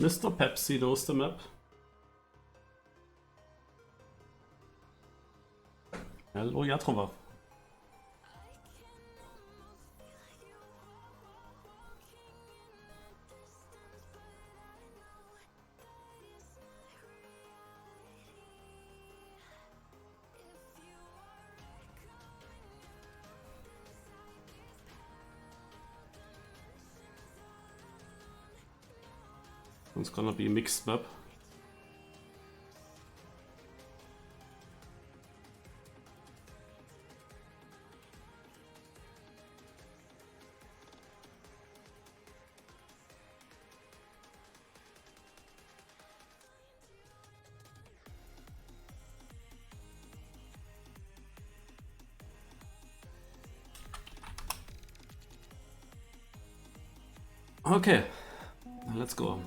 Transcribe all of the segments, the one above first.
Mr. Pepsi knows the map. Hello, Jatrova. It's gonna be a mixed map. Okay, let's go.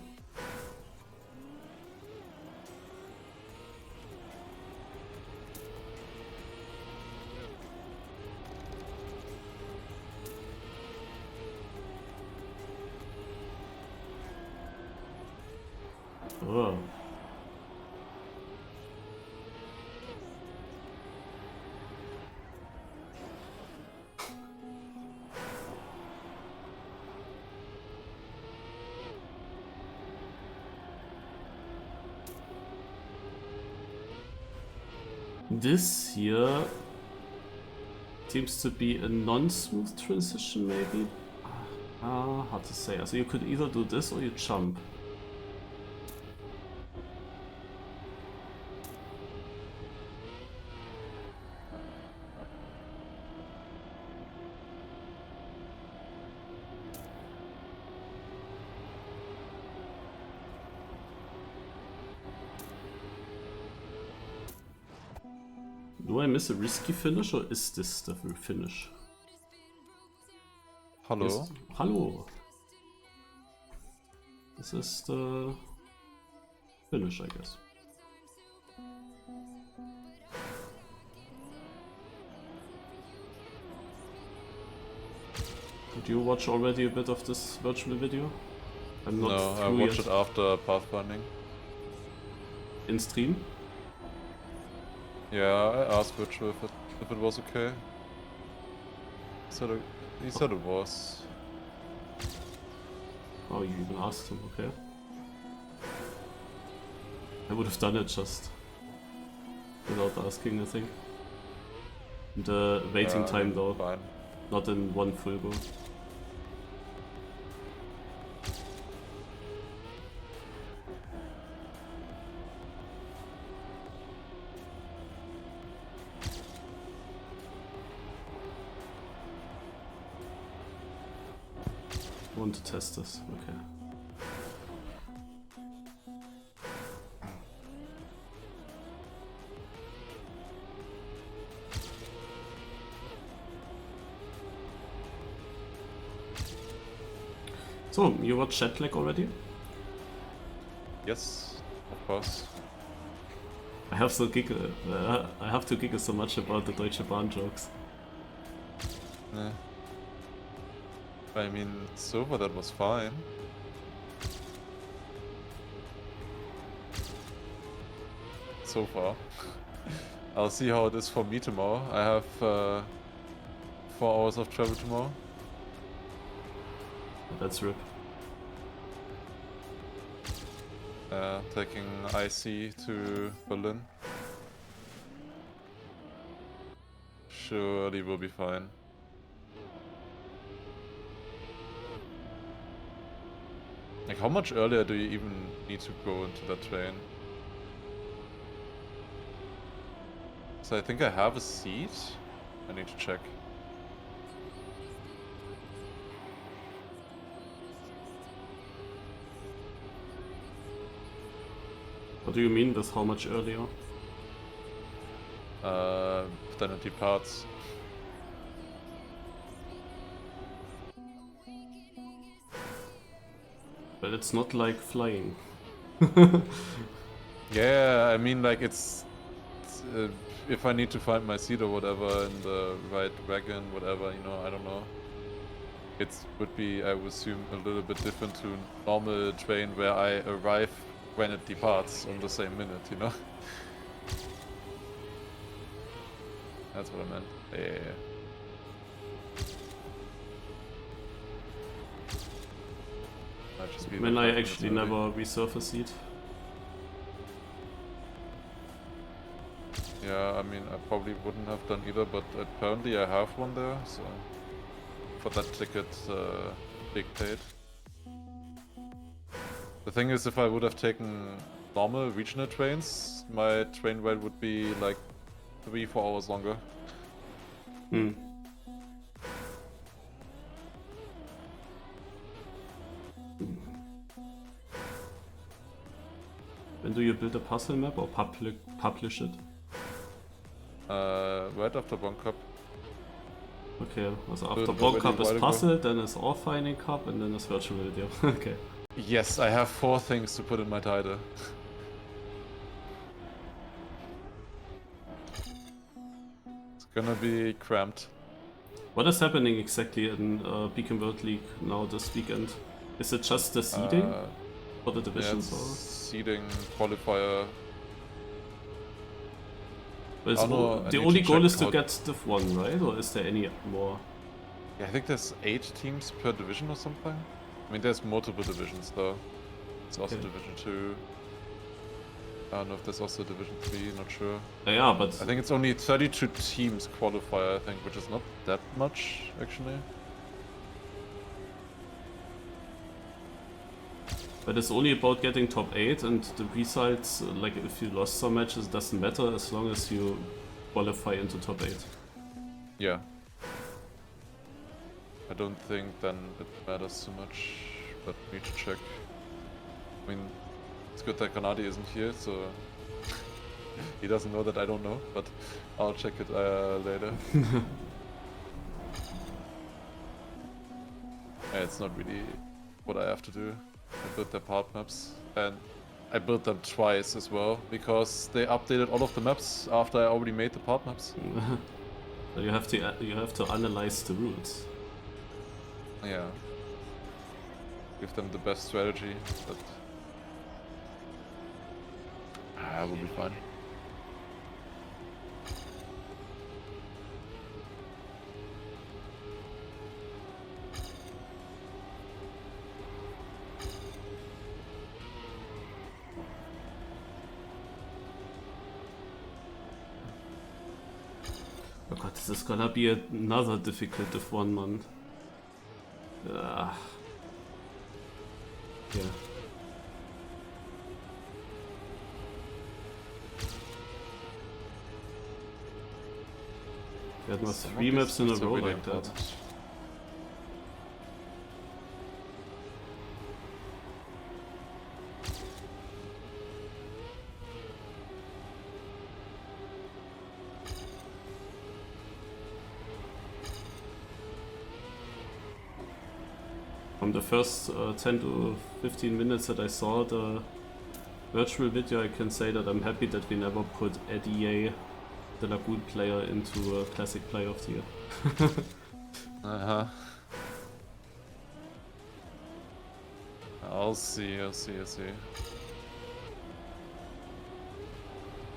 Oh. This here seems to be a non-smooth transition, maybe? Hard to say. So you could either do this or you jump. Do I miss a risky finish or is this the finish? Hello? Hello. This is the finish, I guess. Did you watch already a bit of this virtual video? I'm not No, I watched it after pathfinding. In stream? Yeah, I asked Virtual if it was okay. He said it was. Oh, you even asked him, okay. I would have done it just without asking, I think. The waiting time though, fine. Not in one full go. I want to test this, okay. So, you watched Jetlag already? Yes, of course. I have to giggle so much about the Deutsche Bahn jokes. Yeah. I mean, so far that was fine. So far. I'll see how it is for me tomorrow. I have 4 hours of travel tomorrow. That's rip. Taking IC to Berlin. Surely will be fine. Like, how much earlier do you even need to go into that train? So I think I have a seat. I need to check. What do you mean with how much earlier? Then it departs. But it's not like flying. Yeah, I mean, like, it's if I need to find my seat or whatever in the right wagon, whatever, you know, I don't know. it would be, I would assume, a little bit different to normal train where I arrive when it departs on the same minute, you know? That's what I meant. Yeah. Might just be I mean, the I 5 actually minutes never resurface it. Yeah, I mean, I probably wouldn't have done either, but apparently I have one there, so for that ticket, big paid. The thing is, if I would have taken normal regional trains, my train ride would be like 3-4 hours longer. Hmm. When do you build a puzzle map or publish it? Right after Bon Cup. Okay, also Build after it Bon already Cup a is while ago. puzzle, then is all finding cup, and then is virtual video. Okay. Yes, I have 4 things to put in my title. It's gonna be cramped. What is happening exactly in Beacon World League now this weekend? Is it just the seeding for the Yeah, divisions? it's Or? seeding, qualifier. But it's Oh, no, I the need only to goal check is to how- get Div 1, right? Or is there any more? Yeah, I think there's 8 teams per division or something. I mean, there's multiple divisions though. It's also Okay. Division 2. I don't know if there's also Division 3, not sure. Yeah, but I think it's only 32 teams qualifier, I think, which is not that much, actually. it's only about getting top 8, and the results, like if you lost some matches, doesn't matter as long as you qualify into top 8. Yeah. I don't think then it matters too much, but need to check. I mean, it's good that Kanadi isn't here, so he doesn't know that I don't know, but I'll check it later. Yeah, it's not really what I have to do. I built their part maps, and I built them twice as well, because they updated all of the maps after I already made the part maps. So you have to analyze the rules. Yeah. Give them the best strategy, but will be fine. Oh god, this is gonna be another difficult Div 1 month. Yeah. We had not 3 maps in a row like that. From the first 10 to 15 minutes that I saw the virtual video, I can say that I'm happy that we never put Eddie, the Lagoon player, into a Classic Player of the Year. Uh-huh. I'll see.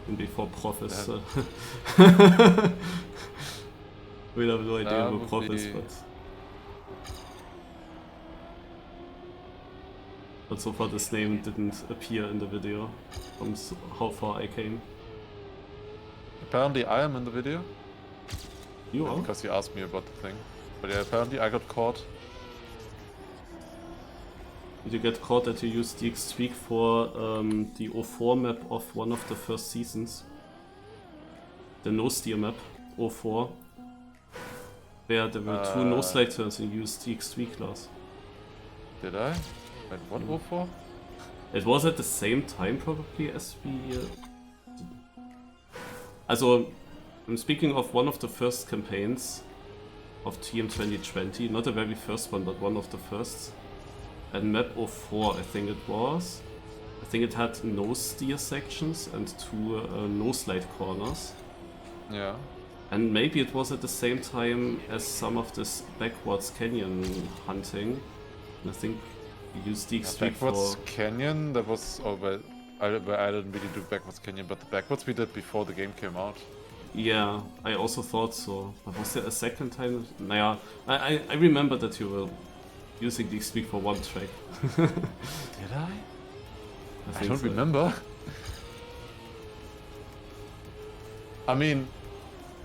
And before Prof is... we have no idea who Prof is, but so far this name didn't appear in the video from how far I came. Apparently I am in the video. You are? Because you asked me about the thing. But yeah, apparently I got caught. Did you get caught that you used the X-Tweak for the 04 map of one of the first seasons? The no-steer map, 04. Where there were 2 no-slide turns and you used the X-Tweak class. Did I? Wait, what 04? It was at the same time probably as we... Also, I'm speaking of one of the first campaigns of TM 2020, not the very first one, but one of the first. And map 04 I think it was. I think it had no steer sections and 2 no slide corners. Yeah. And maybe it was at the same time as some of this backwards canyon hunting. And I think we used Deek Streak Backwards for... Canyon, that was... Oh, but I didn't really do Backwards Canyon, but the Backwards we did before the game came out. Yeah, I also thought so. But was there a second time? Naja, I remember that you were using Deek Streak for one track. Did I? I don't so. remember. I mean,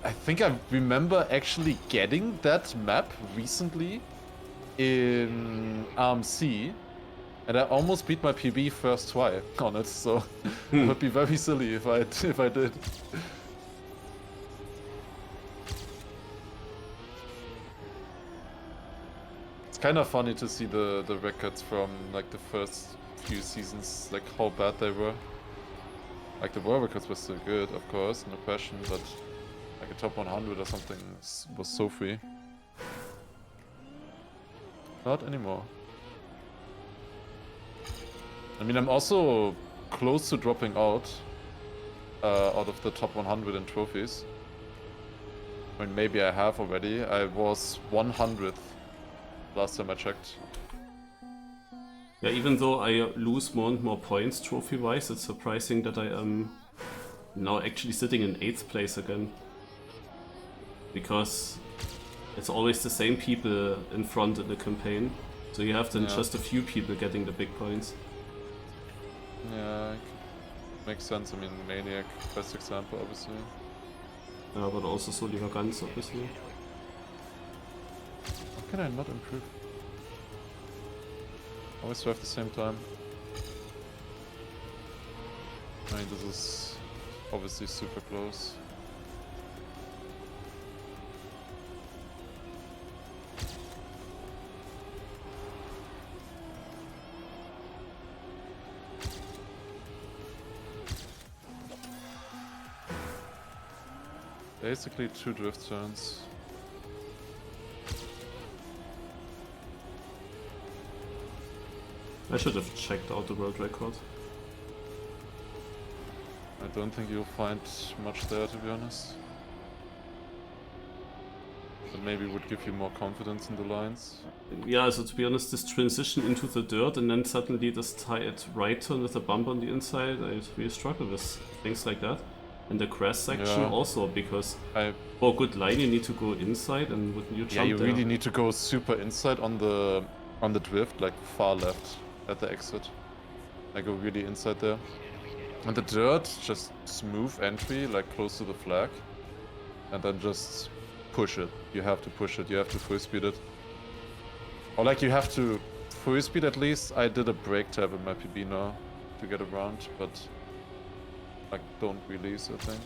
I think I remember actually getting that map recently in RMC, and I almost beat my PB first try on it, so it would be very silly if I did. It's kind of funny to see the records from like the first few seasons, like how bad they were. Like the world records were still good, of course, no question, but like a top 100 or something was so free. Not anymore. I mean, I'm also close to dropping out of the top 100 in trophies. I mean, maybe I have already. I was 100th last time I checked. Yeah, even though I lose more and more points trophy-wise, it's surprising that I am now actually sitting in 8th place again. Because it's always the same people in front in the campaign. So you have then just a few people getting the big points. Yeah, makes sense. I mean, Maniac, best example, obviously. Yeah, but also Soliver Guns, obviously. How can I not improve? Always have the same time. I mean, this is obviously super close. Basically 2 drift turns. I should have checked out the world record. I don't think you'll find much there, to be honest. But maybe would give you more confidence in the lines. Yeah, so to be honest, this transition into the dirt and then suddenly this tight right turn with a bump on the inside, I really struggle with things like that. And the crash section also, because for a good line you need to go inside, and wouldn't you jump there? Yeah, you really need to go super inside on the drift, like far left at the exit. I go really inside there. And the dirt, just smooth entry, like close to the flag. And then just push it. You have to push it, you have to full speed it. Or like you have to full speed at least. I did a brake tab in my PB now to get around, but like don't release, I think.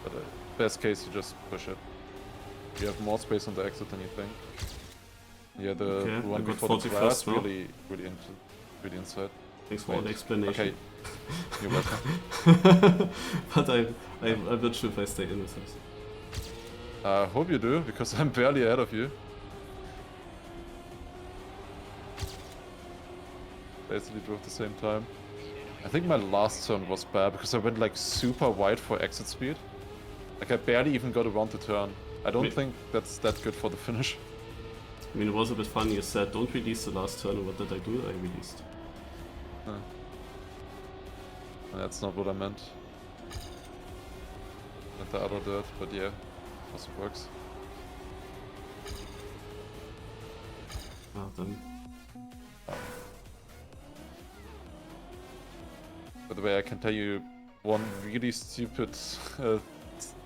But best case, you just push it. You have more space on the exit than you think. Yeah, the one before the glass really inside. Thanks for all the explanation. Okay, you're welcome. But I'm not sure if I stay in with this. I hope you do, because I'm barely ahead of you. Basically drove at the same time. I think my last turn was bad, because I went like super wide for exit speed. Like I barely even got around the turn. I don't think that's that good for the finish. I mean, it was a bit funny, you said don't release the last turn, and what did I do? I released. That's not what I meant. Not the other dirt, but yeah, also works. Then. By the way, I can tell you one really stupid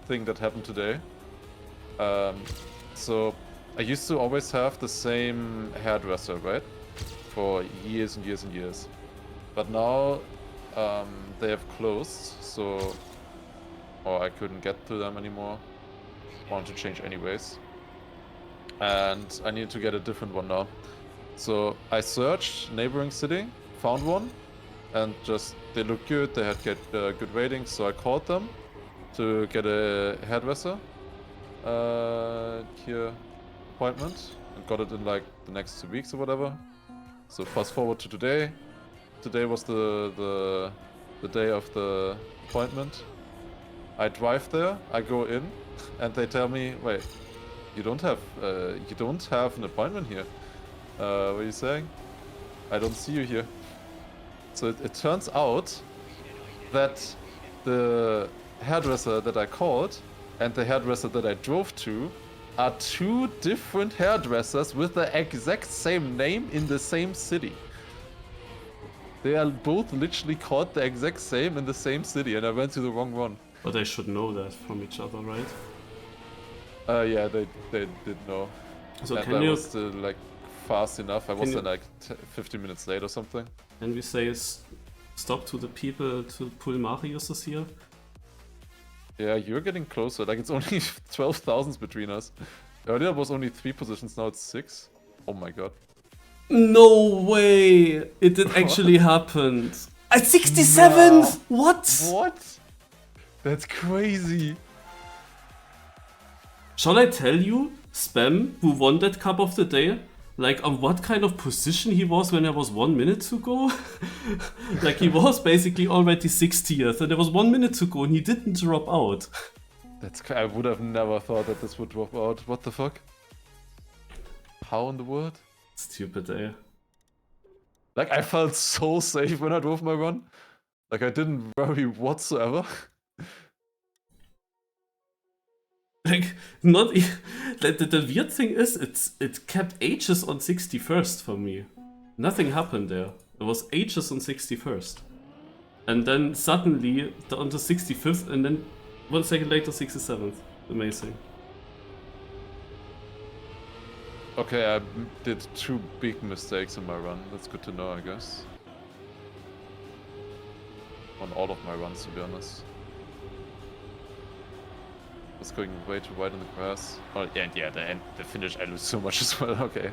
thing that happened today. So I used to always have the same hairdresser, right? For years and years and years. But now they have closed, so... Or I couldn't get to them anymore. Wanted to change anyways. And I need to get a different one now. So I searched neighboring city, found one, and just they look good, they had good ratings, so I called them to get a hairdresser here appointment, and got it in like the next 2 weeks or whatever. So fast forward to today. Today was the day of the appointment, I drive there, I go in, and they tell me, wait, you don't have an appointment here. What are you saying? I don't see you here. So it turns out that the hairdresser that I called and the hairdresser that I drove to are two different hairdressers with the exact same name in the same city. They are both literally called the exact same in the same city, and I went to the wrong one. But they should know that from each other, right? Yeah, they did know. So and can I you... was still, like, fast enough. I was like 15 minutes late or something. Can we say stop to the people to pull Mariusses here? Yeah, you're getting closer. Like, it's only 12,000 between us. Earlier it was only 3 positions, now it's 6. Oh my god. No way! It did actually happen. At 67th? No. What? What? That's crazy. Shall I tell you, Spam, who won that Cup of the Day? Like, on what kind of position he was when there was 1 minute to go? Like, he was basically already 60th, and there was 1 minute to go, and he didn't drop out. I would have never thought that this would drop out. What the fuck? How in the world? Stupid, eh? Like, I felt so safe when I drove my run. Like, I didn't worry whatsoever. Like, not the weird thing is, it kept ages on 61st for me. Nothing happened there. It was ages on 61st. And then suddenly, on the 65th, and then 1 second later, 67th. Amazing. Okay, I did 2 big mistakes in my run. That's good to know, I guess. On all of my runs, to be honest. I was going way too wide in the grass. Oh, yeah, and yeah, the finish, I lose so much as well, okay.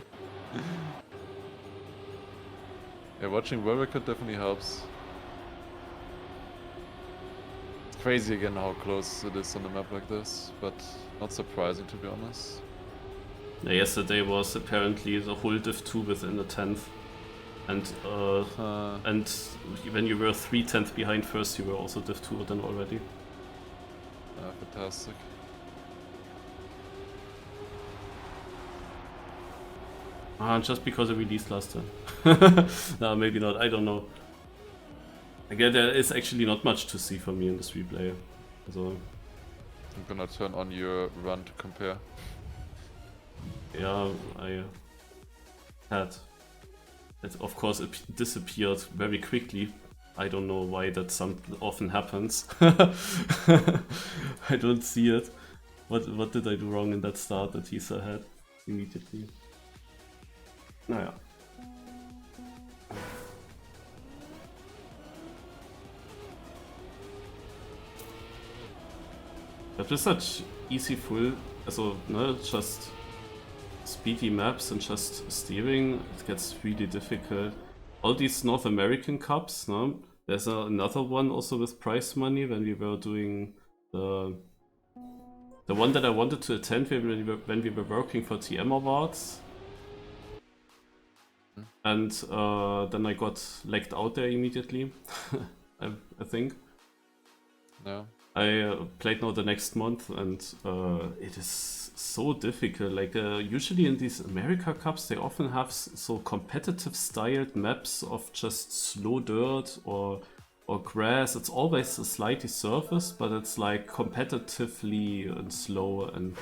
Yeah, watching world record definitely helps. It's crazy again how close it is on a map like this, but not surprising to be honest. Yeah, yesterday was apparently the whole Div2 within the 10th. And when you were 3/10 behind first, you were also Div2 then already. Fantastic. Just because I released last time. No, maybe not, I don't know. Again, there is actually not much to see for me in this replay. So I'm gonna turn on your run to compare. yeah, I had. It of course it disappeared very quickly. I don't know why that often happens. I don't see it. What did I do wrong in that start that he's ahead immediately? Naja. That is such easy full, also just speedy maps and just steering, it gets really difficult. All these North American Cups, no? There's another one also with prize money when we were doing the one that I wanted to attend when we were working for TM Awards. And then I got legged out there immediately, I think. No. I played now the next month, and it is so difficult. Like usually in these America Cups, they often have so competitive styled maps of just slow dirt or grass. It's always a slightly surface, but it's like competitively and slow, and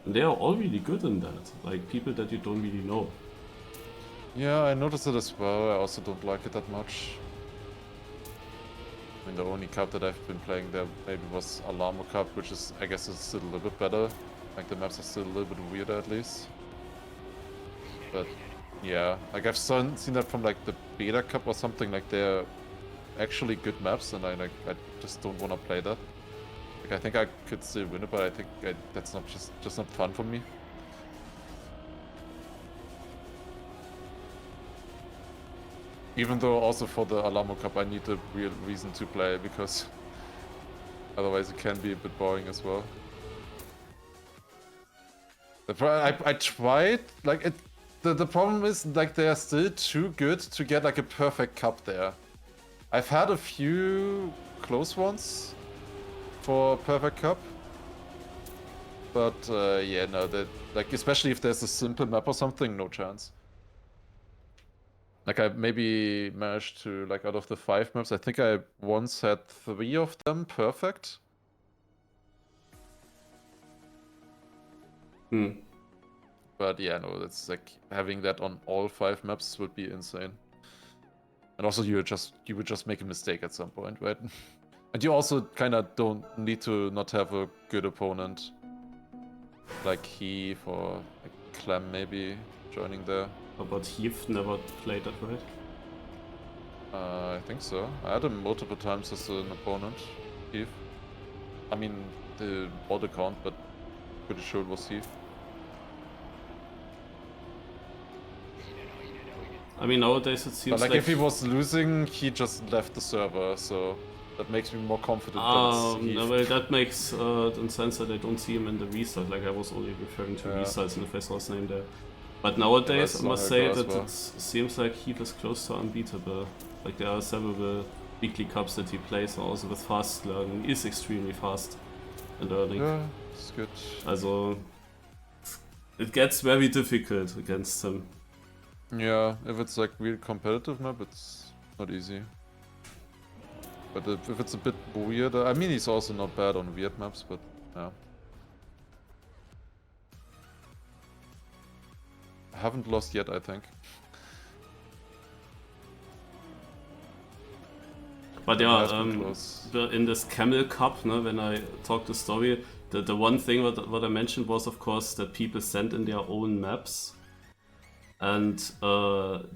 they are all really good in that. Like people that you don't really know. Yeah, I noticed it as well. I also don't like it that much. I mean, the only cup that I've been playing there maybe was Alamo Cup, which is, I guess, is still a little bit better. Like, the maps are still a little bit weirder, at least. But, yeah. Like, I've seen that from, like, the Beta Cup or something. Like, they're actually good maps, and I just don't want to play that. Like, I think I could still win it, but I think that's not just not fun for me. Even though also for the Alamo Cup I need a real reason to play, because otherwise it can be a bit boring as well. I tried, like the problem is like they are still too good to get like a perfect cup there. I've had a few close ones, for Perfect Cup. But yeah, no, that like especially if there's a simple map or something, no chance. Like I maybe managed to like out of the 5 maps, I think I once had 3 of them perfect. But yeah, no, that's like having that on all 5 maps would be insane. And also you would just make a mistake at some point, right? And you also kind of don't need to not have a good opponent. Like Heath or like Clem maybe joining there. But Heath never played that, right? I think so. I had him multiple times as an opponent, Heath. I mean, the old account, but pretty sure it was Heath. I mean, nowadays it seems but like if he was losing, he just left the server, so that makes me more confident that it's Heath. No, well, that makes sense that I don't see him in the result. Like I was only referring to results and if I saw his name there. But nowadays, I must say that it seems like Heath is close to unbeatable. Like there are several weekly cups that he plays also with fast learning. He is extremely fast in learning. Yeah, it's good. Also, it gets very difficult against him. Yeah, if it's like real competitive map, it's not easy. But if it's a bit weird, I mean he's also not bad on weird maps, but yeah. I haven't lost yet, I think. But yeah, in this Camel Cup, no, when I talked the story, the one thing what I mentioned was of course that people send in their own maps. And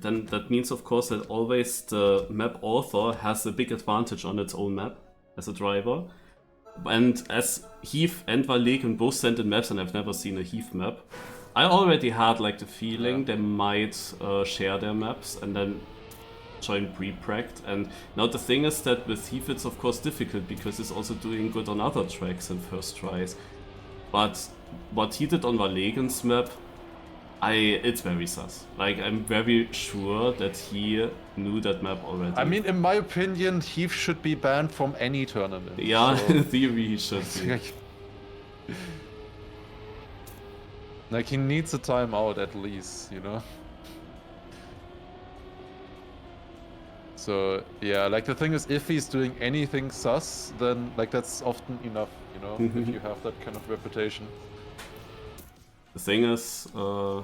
then that means of course that always the map author has a big advantage on its own map as a driver. And as Heath and Valegen both sent in maps, and I've never seen a Heath map, I already had like the feeling they might share their maps and then join pre-pract. And now the thing is that with Heath it's of course difficult because he's also doing good on other tracks and first tries. But what he did on Valegen's map, it's very sus. Like, I'm very sure that he knew that map already. I mean, in my opinion, Heath should be banned from any tournament. Yeah, so. In theory he should be. Like, he needs a timeout at least, you know? So, yeah, like, the thing is, if he's doing anything sus, then, like, that's often enough, you know? If you have that kind of reputation. The thing is, wait,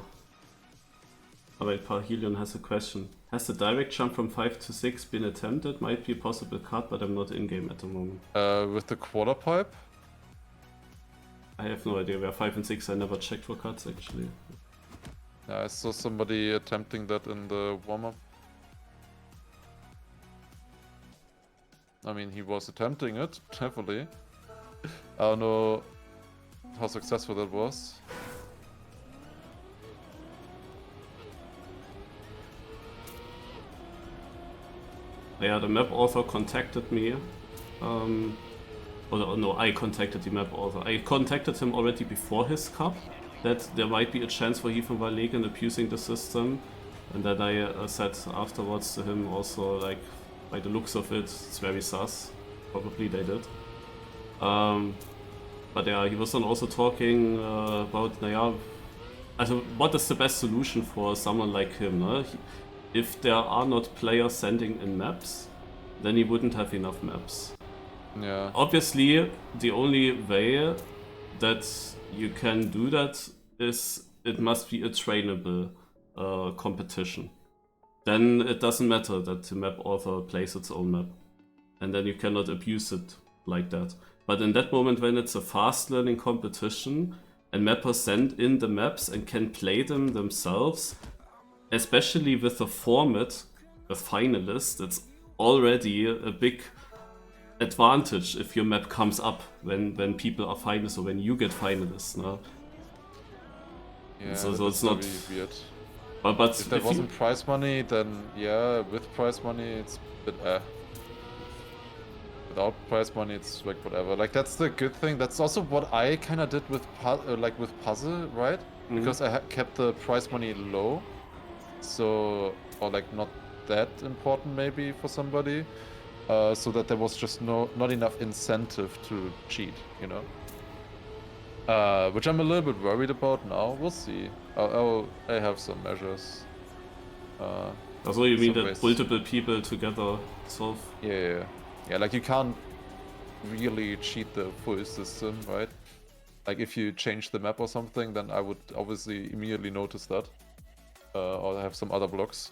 Parhelion has a question. Has the direct jump from 5 to 6 been attempted? Might be a possible cut, but I'm not in-game at the moment. With the quarter pipe? I have no idea. Where 5 and 6 I never checked for cuts, actually. Yeah, I saw somebody attempting that in the warm-up. I mean, he was attempting it, definitely. I don't know how successful that was. Yeah, the map author contacted me. No, I contacted the map author. I contacted him already before his cup, that there might be a chance for Heath and Valegen abusing the system. And then I said afterwards to him also, like, by the looks of it, it's very sus. Probably they did. But yeah, he was then also talking about, what is the best solution for someone like him, no? If there are not players sending in maps, then he wouldn't have enough maps. Yeah. Obviously, the only way that you can do that is it must be a trainable competition. Then it doesn't matter that the map author plays its own map. And then you cannot abuse it like that. But in that moment when it's a fast learning competition and mappers send in the maps and can play them themselves, especially with a format, a finalist, it's already a big advantage if your map comes up when people are finalists or when you get finalists. No? Yeah, so it's not weird. But if there wasn't prize money, then yeah, with prize money it's a bit Without prize money, it's like whatever. Like that's the good thing. That's also what I kind of did with puzzle, right? Mm-hmm. Because I kept the prize money low, so or like not that important maybe for somebody. so that there was just not enough incentive to cheat, you know. Which I'm a little bit worried about now. We'll see. I have some measures. Also, you mean some that ways. multiple people together solve? Yeah. Like you can't really cheat the full system, right? Like if you change the map or something, then I would obviously immediately notice that. Or have some other blocks.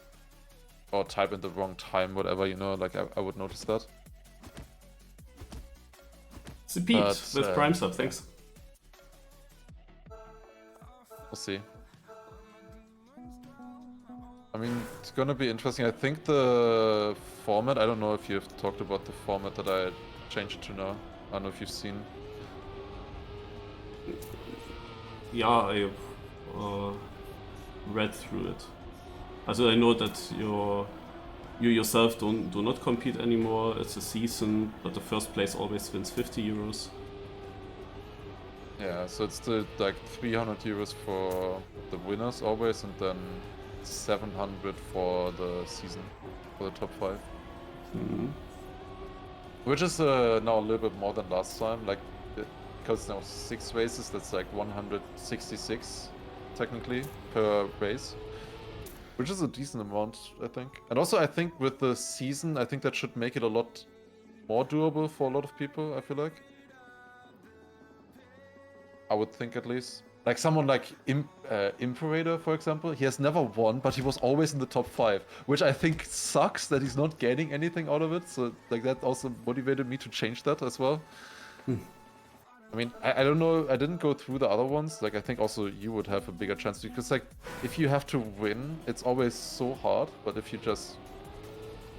Or type in the wrong time, whatever, you know, like I would notice that. It's a Pete with Prime Sub, thanks. We'll see. I mean, it's gonna be interesting. I think the format, I don't know if you've talked about the format that I changed it to now. I don't know if you've seen. Yeah, I read through it. Also, I know that you yourself do not compete anymore. It's a season, but the first place always wins 50 euros. Yeah, so it's the like 300 euros for the winners always, and then 700 for the season, for the top 5. Mm-hmm. Which is now a little bit more than last time, like because now 6 races, that's like 166 technically per race. Which is a decent amount, I think. And also I think with the season, I think that should make it a lot more doable for a lot of people, I feel like. I would think at least. Like someone like Imperator, for example, he has never won, but he was always in the top 5, which I think sucks that he's not gaining anything out of it. So like that also motivated me to change that as well. I mean, I don't know, I didn't go through the other ones. Like I think also you would have a bigger chance because like if you have to win, it's always so hard. But if you just,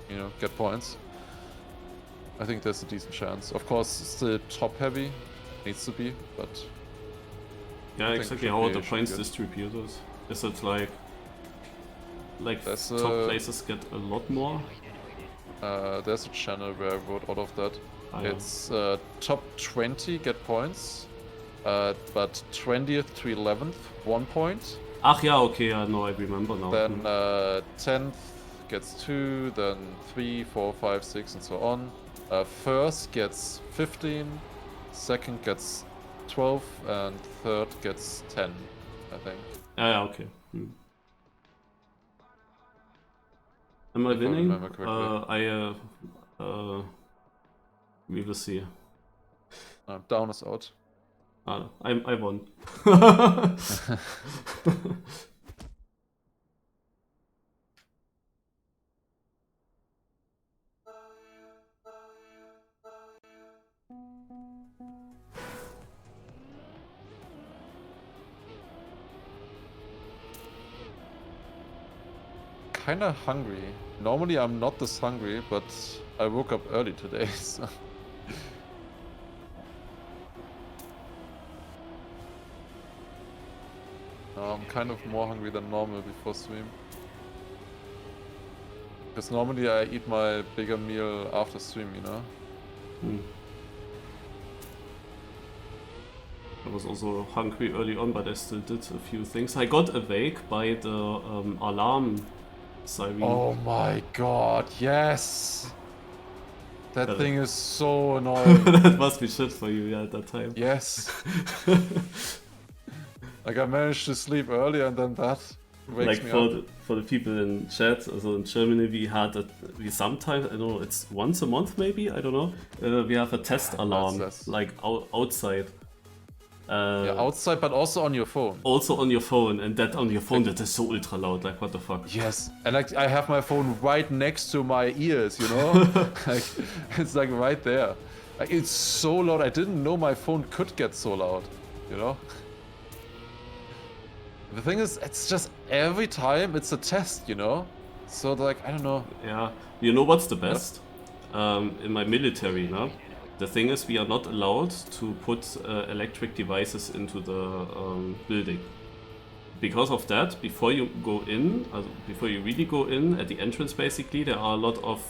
you know, get points, I think there's a decent chance. Of course, still top heavy, needs to be, but yeah, exactly. How are the points distributed? Is it like top places get a lot more? There's a channel where I wrote all of that. It's top 20 get points, but 20th to 11th 1 point. Ach yeah, okay, yeah, no, I remember now. Then 10th gets 2, then 3, 4, 5, 6, and so on. First gets 15, second gets 12, and third gets 10, I think. Yeah, okay. Am I winning? We will see. Down is out. I won. Kinda hungry. Normally I'm not this hungry, but I woke up early today, so... I'm kind of more hungry than normal before stream. Because normally I eat my bigger meal after stream, you know? I was also hungry early on, but I still did a few things. I got awake by the alarm siren. Oh my god, yes! That thing is so annoying. That must be shit for you, yeah, at that time. Yes. Like I managed to sleep early and then that wakes me up. For the people in chat, also in Germany, we sometimes, I don't know, it's once a month maybe, I don't know. We have a test alarm, like outside. Yeah, outside, but also on your phone. Also on your phone, and that on your phone, that is so ultra loud, like what the fuck. Yes, and like I have my phone right next to my ears, you know? Like, it's like right there. Like, it's so loud, I didn't know my phone could get so loud, you know? The thing is, it's just every time it's a test, you know? So like, I don't know. Yeah, you know what's the best? In my military, no? The thing is, we are not allowed to put electric devices into the building. Because of that, before you go in, before you really go in, at the entrance basically, there are a lot of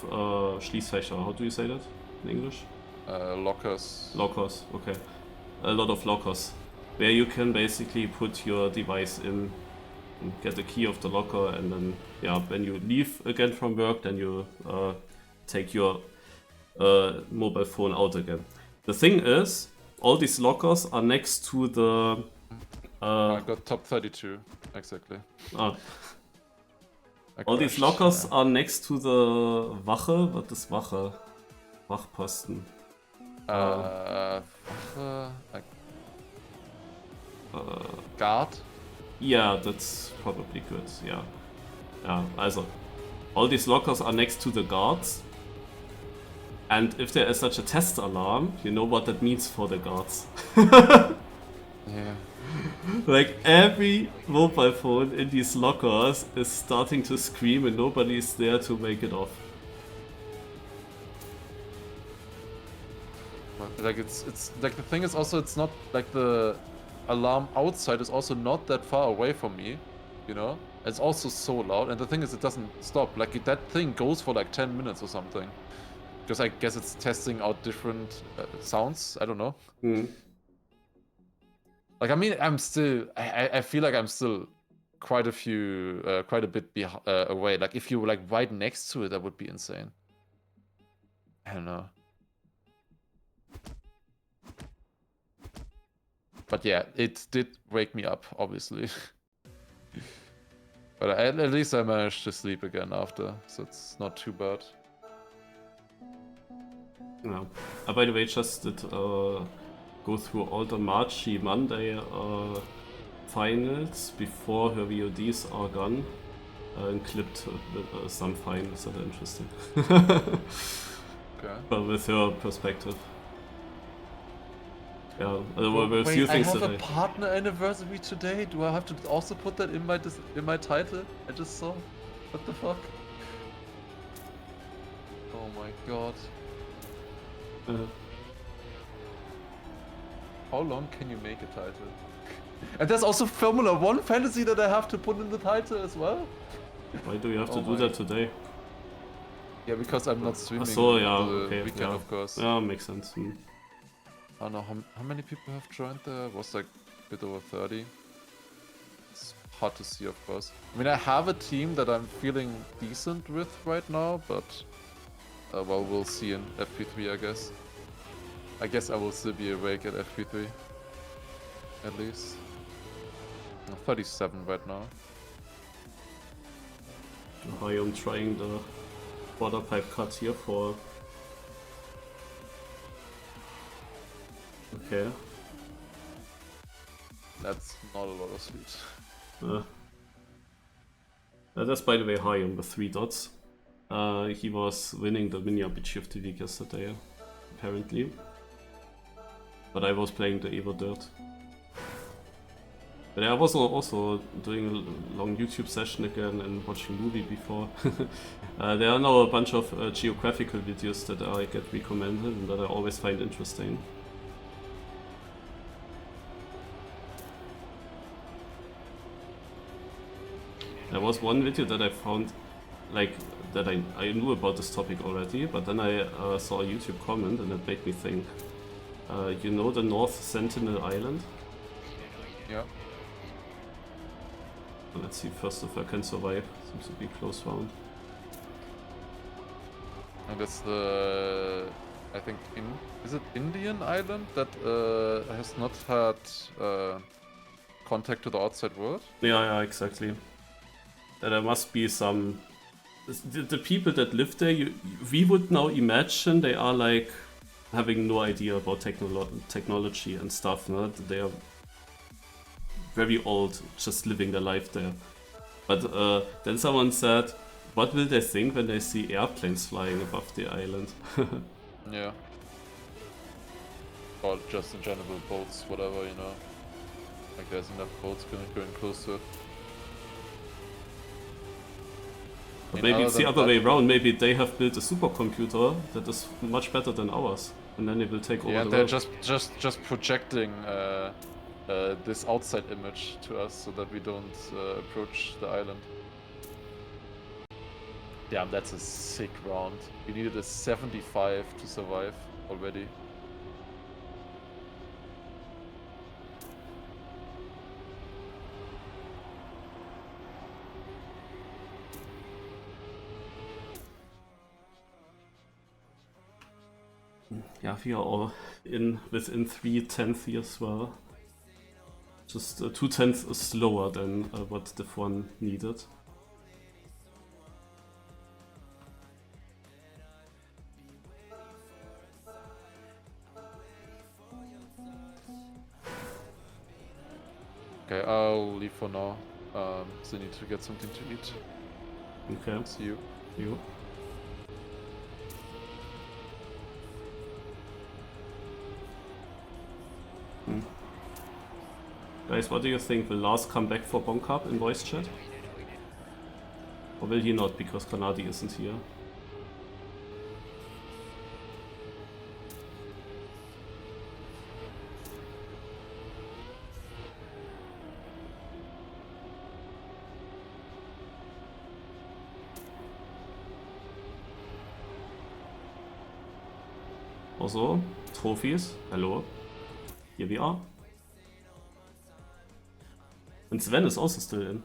Schließfächer. How do you say that in English? Lockers. Lockers, okay. A lot of lockers, where you can basically put your device in, get the key of the locker, and then, yeah, when you leave again from work, then you take your mobile phone out again. The thing is, all these lockers are next to the... I got top 32, exactly. all these crashed, lockers yeah. are next to the Wache. What is Wache? Wachposten. Wache, like... Guard? Yeah, that's probably good, yeah. Yeah, also, all these lockers are next to the guards. And if there is such a test alarm, you know what that means for the guards. Yeah. Like, every mobile phone in these lockers is starting to scream and nobody is there to make it off. Like, it's like, the thing is also, it's not like the alarm outside is also not that far away from me, you know? It's also so loud, and the thing is, it doesn't stop. Like, that thing goes for like 10 minutes or something. Because I guess it's testing out different sounds, I don't know. Like, I mean, I'm still, I feel like I'm still quite a bit away. Like, if you were like right next to it, that would be insane. I don't know. But yeah, it did wake me up, obviously. But at least I managed to sleep again after, so it's not too bad. Yeah. By the way, just did go through all the Marchi Monday finals before her VODs are gone and clipped some finals that are interesting. Okay. But with her perspective. Yeah, there were a few Wait, things I have that a partner anniversary today? Do I have to also put that in my title? I just saw. What the fuck? Oh my god. How long can you make a title? And there's also Formula 1 fantasy that I have to put in the title as well? Why do you have to do that today? Yeah, because I'm not streaming So yeah, the okay, weekend, yeah. of course. Yeah, makes sense. I don't know how many people have joined there. It was like a bit over 30. It's hard to see, of course. I mean, I have a team that I'm feeling decent with right now, but well, we'll see in FP3, I guess. I guess I will still be awake at FP3, at least. I'm 37 right now. I am trying the water pipe cut here for... Okay. That's not a lot of sweet. That's by the way Hayum with 3 dots. He was winning the mini RPG of the week yesterday, apparently. But I was playing the Evo Dirt. But I was also doing a long YouTube session again and watching movie before. There are now a bunch of geographical videos that I get recommended and that I always find interesting. There was one video that I found, like, that I knew about this topic already, but then I saw a YouTube comment and it made me think. You know the North Sentinel Island? Yeah. Let's see first if I can survive. Seems to be close round. And that's the, I think, is it Indian island that has not had contact to the outside world? Yeah, exactly. There must be some... The people that live there, we would now imagine they are like having no idea about technology and stuff. No? They are very old, just living their life there. But then someone said, what will they think when they see airplanes flying above the island? Yeah. Or just in general boats, whatever, you know. Like there's enough boats going close to it. But maybe it's the other way around. Maybe they have built a supercomputer that is much better than ours, and then they will take over the they're world. just projecting this outside image to us so that we don't approach the island. Damn, that's a sick round. We needed a 75 to survive already. Yeah, we are all within 3/10 here as well. Just 2/10 slower than what Div 1 needed. Okay, I'll leave for now. So I need to get something to eat. Okay. See you. You. Guys, what do you think? Will Lars come back for Bonk Up in voice chat? Or will he not, because Granadi isn't here? Also, Trophies, hello. Here we are. And Sven is also still in.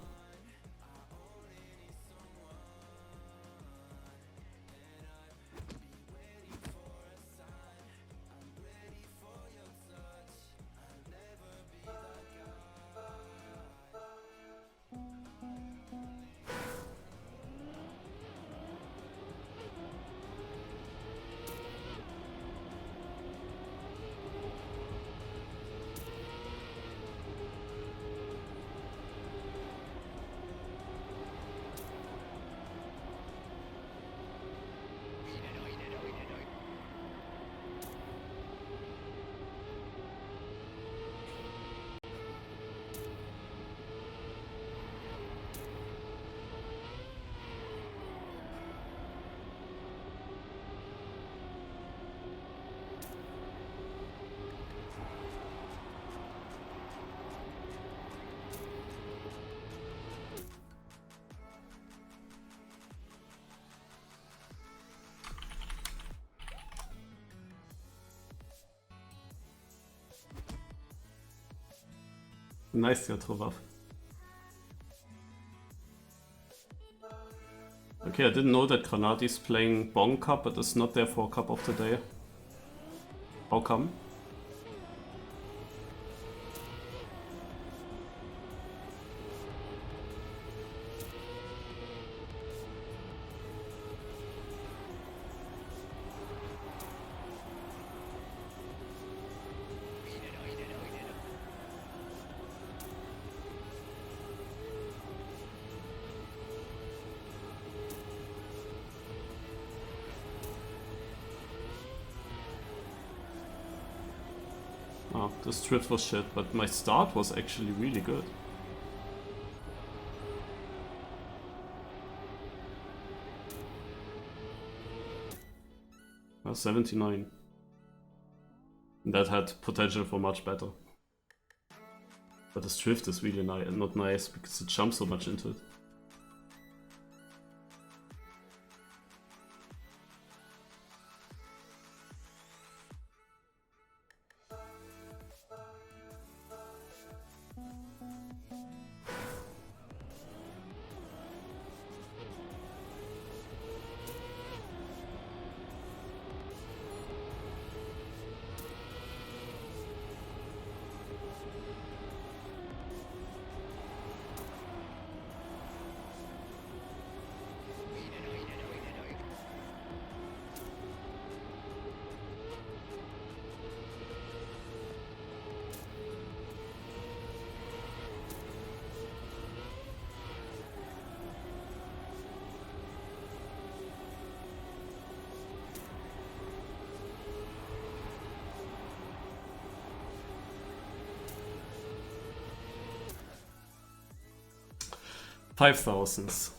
Nice, Jatrovaf. Okay, I didn't know that Granadi's playing Bong Cup, but it's not there for Cup of the Day. How come? Oh, this drift was shit, but my start was actually really good. Oh, 79. That had potential for much better. But this drift is really not nice because it jumps so much into it. $5,000.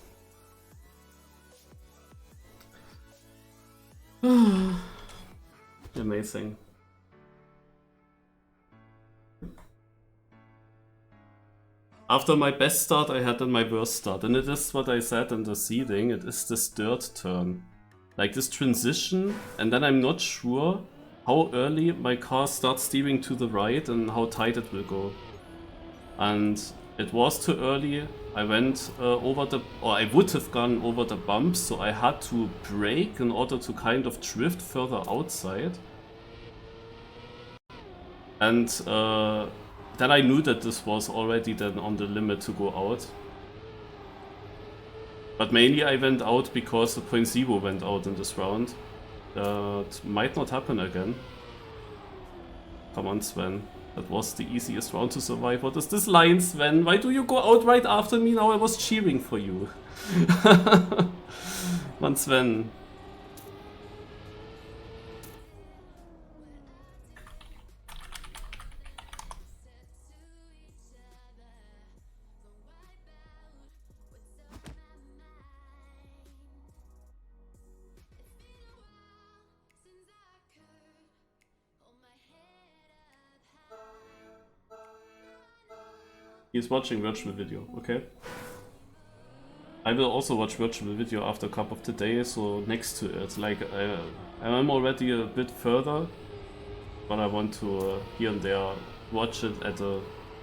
Amazing. After my best start, I had then my worst start, and it is what I said in the seeding, it is this third turn. Like this transition, and then I'm not sure how early my car starts steering to the right and how tight it will go. And it was too early. I went over the, or I would have gone over the bumps, so I had to brake in order to kind of drift further outside. And then I knew that this was already then on the limit to go out. But mainly I went out because the .0 went out in this round. That might not happen again. Come on, Sven. That was the easiest round to survive. What is this line, Sven? Why do you go out right after me? Now I was cheering for you. Man, Sven. He's watching virtual video, okay? I will also watch virtual video after Cup of the Day, so next to it. Like, I'm already a bit further, but I want to here and there watch it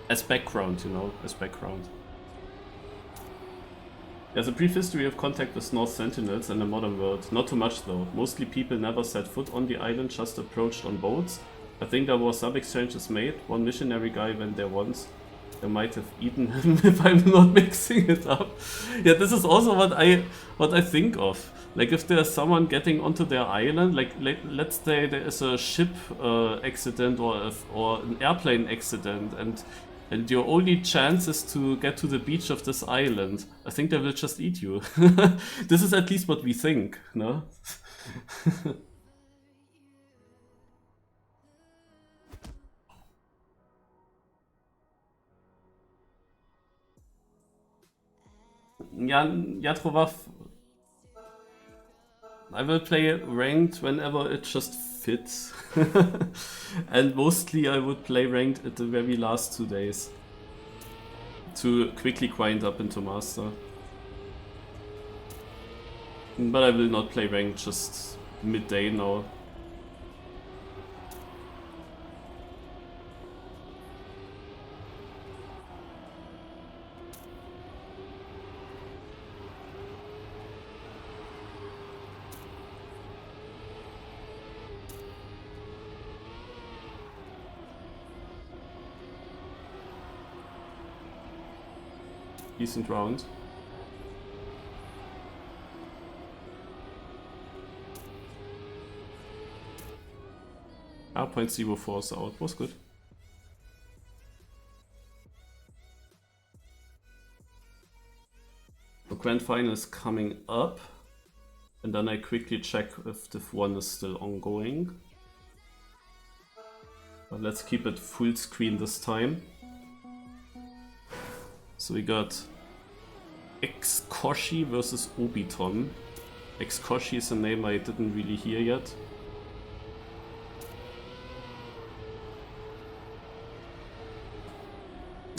as background, you know, as background. There's a brief history of contact with North Sentinels in the modern world. Not too much though. Mostly people never set foot on the island, just approached on boats. I think there were some exchanges made. One missionary guy went there once. I might have eaten him if I'm not mixing it up. Yeah, this is also what I think of. Like if there's someone getting onto their island, like let's say there is a ship accident or an airplane accident, and your only chance is to get to the beach of this island. I think they will just eat you. This is at least what we think, no? Ja, Trovav. I will play ranked whenever it just fits. And mostly I would play ranked at the very last 2 days. To quickly grind up into master. But I will not play ranked just midday now. Decent round. Ah, 0.04 is out. Was good. The grand final is coming up. And then I quickly check if the one is still ongoing. But let's keep it full screen this time. So we got X-Koshi versus Obiton. X-Koshi is a name I didn't really hear yet.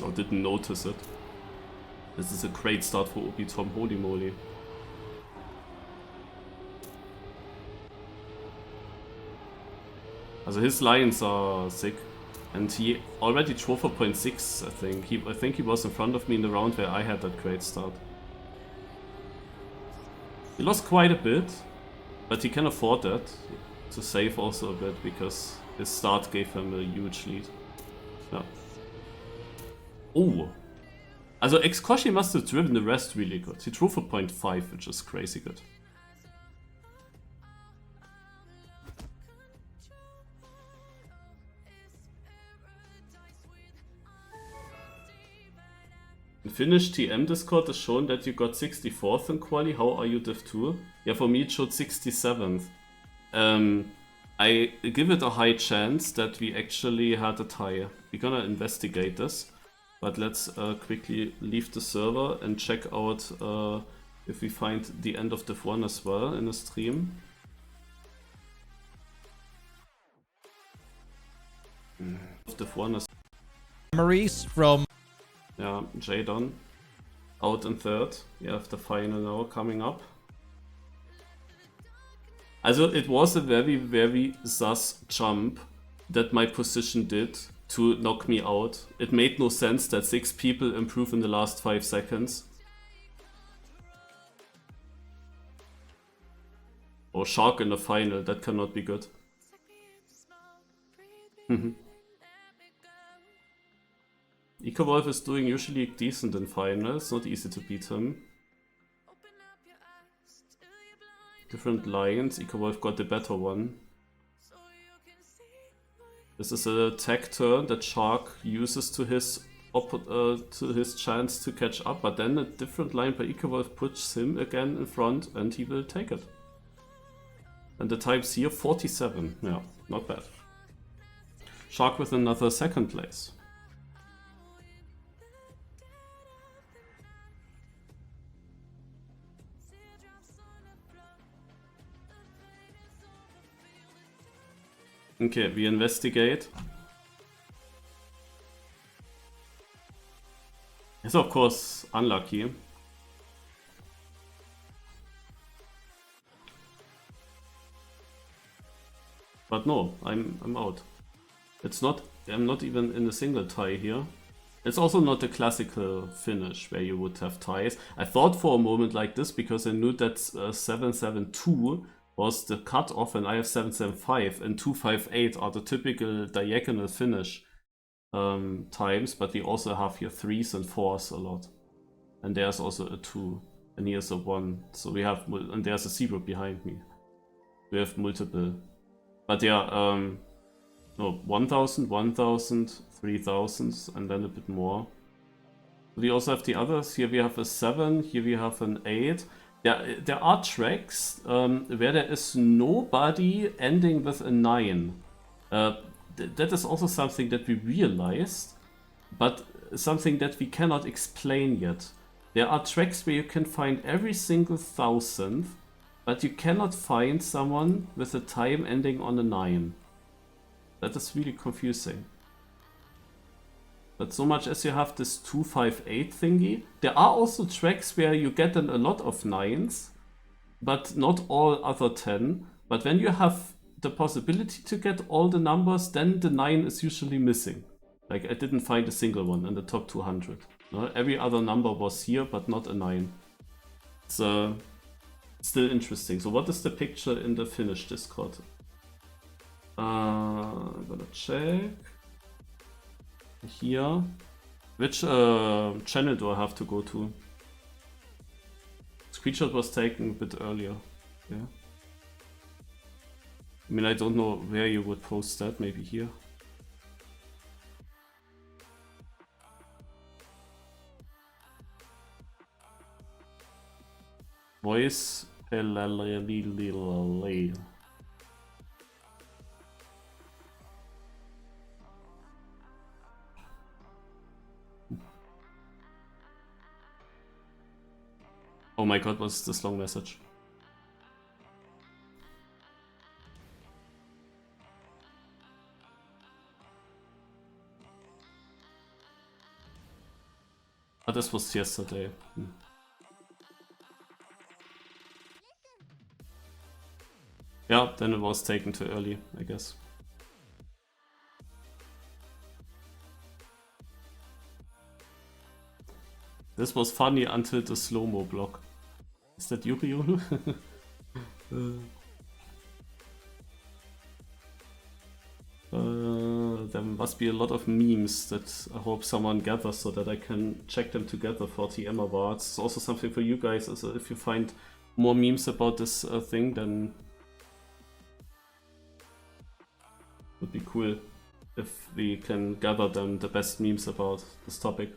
Or didn't notice it. This is a great start for Obiton, holy moly. Also his lines are sick. And he already drove for 0.6, I think. I think he was in front of me in the round where I had that great start. He lost quite a bit, but he can afford that to save also a bit because his start gave him a huge lead. Yeah. Oh! Also X-Koshi must have driven the rest really good. He drove for 0.5, which is crazy good. In Finnish TM Discord has shown that you got 64th in quali. How are you Div 2? Yeah, for me it showed 67th. I give it a high chance that we actually had a tie. We're gonna investigate this. But let's quickly leave the server and check out if we find the end of Div 1 as well in the stream. Div 1 is Mariusses from... Yeah, Jadon out in third. You have the final now coming up. Also, it was a very, very sus jump that my position did to knock me out. It made no sense that 6 people improve in the last 5 seconds. Oh, Shark in the final, that cannot be good. Ecovolve is doing usually decent in finals, not easy to beat him. Different lines, Ecovolve got the better one. This is a tech turn that Shark uses to his chance to catch up, but then a different line by Ecovolve puts him again in front and he will take it. And the times here 47, yeah, not bad. Shark with another second place. Okay, we investigate. It's of course unlucky. But no, I'm out. It's not, I'm not even in a single tie here. It's also not a classical finish where you would have ties. I thought for a moment like this because I knew that 772 was the cutoff and I have 775 and 258 are the typical diagonal finish times, but we also have here 3s and 4s a lot. And there's also a 2 and here's a 1. So we have, and there's a 0 behind me. We have multiple. But yeah, no, 1000, 1000, 3000 and then a bit more. We also have the others. Here we have a 7, here we have an 8. There are tracks where there is nobody ending with a 9. That is also something that we realized, but something that we cannot explain yet. There are tracks where you can find every single 1000th, but you cannot find someone with a time ending on a 9. That is really confusing. But so much as you have this 258 thingy, there are also tracks where you get in a lot of 9s, but not all other 10. But when you have the possibility to get all the numbers, then the 9 is usually missing. Like I didn't find a single one in the top 200. No? Every other number was here, but not a 9. It's still interesting. So what is the picture in the Finnish Discord? I'm gonna check. Here. Which channel do I have to go to? Screenshot was taken a bit earlier. Yeah. I mean, I don't know where you would post that. Maybe here. Voice. Oh my god, what's this long message? Ah, this was yesterday. Yeah, then it was taken too early, I guess. This was funny until the slow-mo block. Is that Yuri? There must be a lot of memes that I hope someone gathers so that I can check them together for TM Awards. It's also something for you guys, so if you find more memes about this thing, then it would be cool if we can gather them, the best memes about this topic.